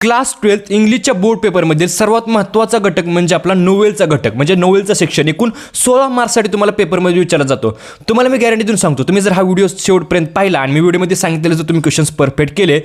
Class 12 इंग्लिशच्या board पेपरमधील सर्वात महत्त्वाचा घटक म्हणजे आपला नोवेलचा घटक म्हणजे नोवेलचा सेक्शन एकूण 16 मार्क्ससाठी तुम्हाला पेपरमध्ये विचारला जातो. तुम्हाला मी गॅरंटी देऊन सांगतो, तुम्ही जर हा व्हिडिओ शेवटपर्यंत पाहिला आणि मी व्हिडिओमध्ये सांगितलेलं जर तुम्ही क्वेश्चन्स परफेक्ट केले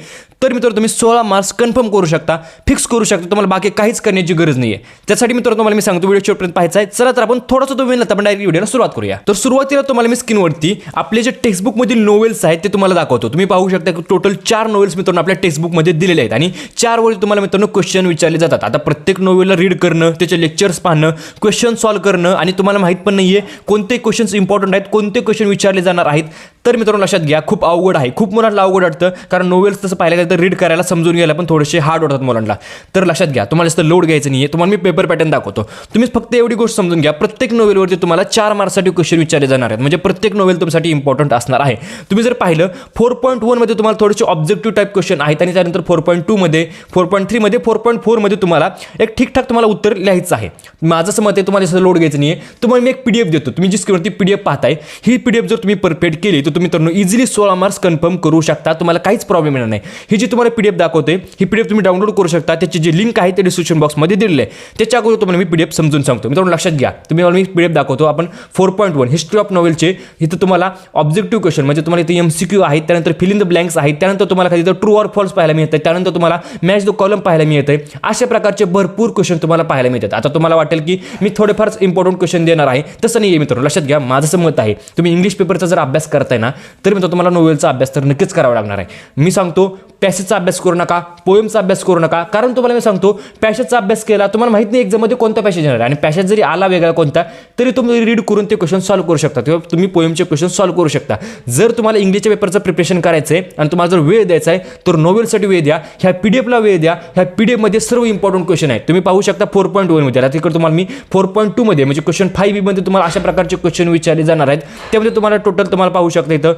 तर मित्रांनो तुम्ही 16 मार्क्स कन्फर्म करू शकता, फिक्स करू शकता. तुम्हाला बाकी काहीच करण्याची गरज नाही आहे. त्यासाठी मित्रांनो तुम्हाला मी सांगतो व्हिडिओ शेवटपर्यंत पाहायचा आहे. चला तर आपण थोडासा तो वेळ आपण डायरेक्ट व्हिडिओला सुरुवात करूया. तर सुरुवातीला तुम्हाला मी स्क्रीनवरती आपले जे टेक्स्टबुकमधील नोवेल्स आहेत ते तुम्हाला दाखवतो. तुम्ही पाहू शकता की टोटल 4 नोवेल्स मित्रांनो आपल्या टेक्स्टबुकमध्ये दिलेले आहेत आणि 4 वेळी तुम्हाला मित्रांनो क्वेश्चन विचारले जातात. आता प्रत्येक नोवेलला रीड करणं, त्याचे लेक्चर्स पाहणं, क्वेश्चन सॉल्व्ह करणं आणि तुम्हाला माहित पण नाहीये कोणते क्वेश्चन्स इम्पॉर्टंट आहेत, कोणते क्वेश्चन विचारले जाणार आहेत. तर मित्रांनो लक्षात घ्या, खूप अवघड आहे. खूप मुलांना अवघड वाटतं कारण नोवेल्स तसं पाहिलं गेलं तर रीड करायला समजून घ्यायला पण थोडेसे हार्ड वाटतात मुलांना. तर लक्षात घ्या, तुम्हाला जास्त लोड घ्यायचं नाहीये. तुम्हाला मी पेपर पॅटर्न दाखवतो. तुम्ही फक्त एवढी गोष्ट समजून घ्या, प्रत्येक नोवेलवरती तुम्हाला 4 मार्क्ससाठी क्वेश्चन विचारले जाणार आहेत. म्हणजे प्रत्येक नोवेल तुमच्यासाठी इम्पॉर्टंट असणार आहे. तुम्ही जर पाहिलं 4.1 मध्ये तुम्हाला थोडेसे ऑब्जेक्टिव्ह टाईप क्वेश्चन आहेत आणि त्यानंतर 4.2 मध्ये, 4.3 मध्ये, 4.4 मध्ये तुम्हाला एक ठीकठाक तुम्हाला उत्तर लिहायचं आहे. माझं असं मत आहे तुम्हाला जास्त लोड घ्यायचं नाहीये. तुम्हाला मी एक पीडीएफ देतो. तुम्ही जी स्क्रीनवरती पीडीएफ पाहताय ही पीडीएफ जर तुम्ही परफेक्ट केली तर तुम्ही मित्रांनो इझिली 16 मार्क्स कन्फर्म करू शकता. तुम्हाला काहीच प्रॉब्लेम येणार नाही. ही जी तुम्हाला पीडीएफ दाखवते ही पीडीएफ तुम्ही डाउनलोड करू शकता. त्याची जी लिंक आहे ते डिस्क्रिप्शन बॉक्समध्ये दिलेली आहे. त्याच्या अगोदर तुम्हाला मी पीडीएफ समजून सांगतो. मित्रांनो लक्षात घ्या, तुम्ही मी पीडीएफ दाखवतो. आपण 4.1 हिस्ट्री ऑफ नॉवेलचे इथं तुम्हाला ऑब्जेक्टिव्ह क्वेश्चन म्हणजे तुम्हाला इथे एमसीक्यू आहेत, त्यानंतर फिल इन द ब्लँक्स आहेत, त्यानंतर तुम्हाला काही ट्रू ऑर फॉल्स पाहायला मिळतं, त्यानंतर तुम्हाला मॅच द कॉलम पाहायला मिळते. अशा प्रकारचे भरपूर क्वेश्चन तुम्हाला पाहायला मिळतात. आता तुम्हाला वाटेल की मी थोडेफार इम्पॉर्टंट क्वेश्चन देणार आहे, तसं नाही आहे मित्रांनो. लक्षात घ्या, माझं असं मत आहे तुम्ही इंग्लिश पेपरचा जर अभ्यास करताय ना तर मित्रांनो तुम्हाला नोवेलचा अभ्यास तर नक्कीच करावा लागणार आहे. मी सांगतो पॅसेजचा अभ्यास करू नका, पोएमचा अभ्यास करू नका. कारण तुम्हाला मी सांगतो पॅसेजचा अभ्यास केला तुम्हाला माहित नाही एक्झाममध्ये कोणता पॅसेज येणार आहे आणि पॅसेज जरी आला वेगळा कोणता तरी तुम्ही रीड करून ते क्वेश्चन सॉल्व्ह करू शकता किंवा तुम्ही पोएमचे क्वेश्चन सॉल्व्ह करू शकता. जर तुम्हाला इंग्लिशच्या पेपरचं प्रिपरेशन करायचं आहे आणि तुम्हाला जर वेळ द्यायचा आहे तर नोवेलसाठी वेळ द्या, ह्या पीडीएफला वेळ द्या. ह्या पीडीएफमध्ये सर्व इम्पॉर्टंट क्वेश्चन आहेत. तुम्ही पाहू शकता 4.1 मध्ये. आता तिकडे तुम्हाला मी 4.2 मध्ये म्हणजे क्वेश्चन 5 मध्ये तुम्हाला अशा प्रकारचे क्वेश्चन विचारले जाणार आहेत. त्यामध्ये तुम्हाला टोटल तुम्हाला पाहू शकता इथं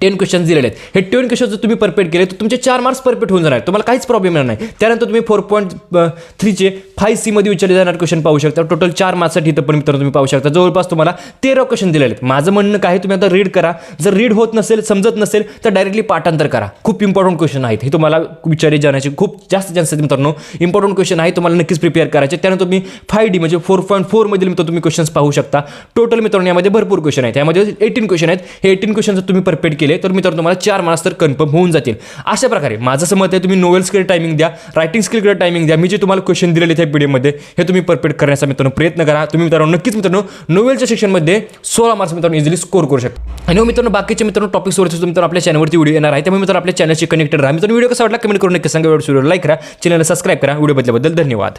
10 क्वेश्चन दिलेले आहेत. हे 10 क्वेश्चन जर तुम्ही परफेक्ट केले तर तुमचे 4 मार्क्स परफेक्ट होऊन जाणार. तुम्हाला काहीच प्रॉब्लेम येणार नाही. त्यानंतर तुम्ही 4.3 चे 5C मध्ये विचारले जाणार क्वेश्चन पाहू शकता. टोटल 4 मार्क्ससाठी इथं पण मित्रांनो तुम्ही पाहू शकता जवळपास तुम्हाला 13 क्वेश्न दिलेले आहेत. माझं म्हणणं काय तुम्ही आता रीड करा. जर रीड होत नसेल, समजत नसेल तर डायरेक्टली पाठांतर करा. खूप इम्पॉर्टंट क्वेश्चन आहेत हे तुम्हाला विचारले जाण्याचे खूप जास्त चान्स आहेत मित्रांनो. इम्पॉर्टंट क्वेश्चन आहे, तुम्हाला नक्कीच प्रिपेअर करायचे. त्यानंतर तुम्ही 5D म्हणजे 4.4 मधील मित्रांनो तुम्ही क्वेश्चन्स पाहू शकता. टोटल मित्रांनो यामध्ये भरपूर क्वेश्चन आहेत. यामध्ये 18 क्वेश्चन आहेत. हे 18 क्वेश्चन जर तुम्ही परफेक्ट केले तर मित्रांनो तुम्हाला 4 मार्क्स तर कन्फर्म होऊन जातील. अशा प्रकारे माझं असं मत आहे तुम्ही नोवेल स्किल टायमिंग द्या, रायटिंग स्किलकडे टायमिंग द्या. मी जे तुम्हाला क्वेश्चन दिलेले आहेत पीडीएफमध्ये हे तुम्ही परफेक्ट करण्याचा मित्रांनो प्रयत्न करा. तुम्ही मित्रांनो नक्कीच मित्रांनो नोवेलच्या सेक्शनमध्ये 16 मार्क्स मित्रांनो इझिली स्कोर करू शकता. आणि मित्रांनो बाकीचे मित्रांनो टॉपिक्सवरती मित्रांनो आपल्या चॅनलवरती व्हिडिओ येणार आहे. त्यामुळे मित्रांनो आपल्या चॅनलशी कनेक्टेड राहा. मित्रांनो व्हिडिओ कसा वाटला कमेंट करून नक्की सांगा. व्हिडिओ लाईक करा, चॅनलला सबस्क्राईब करा. व्हिडिओ बघितल्याबद्दल धन्यवाद.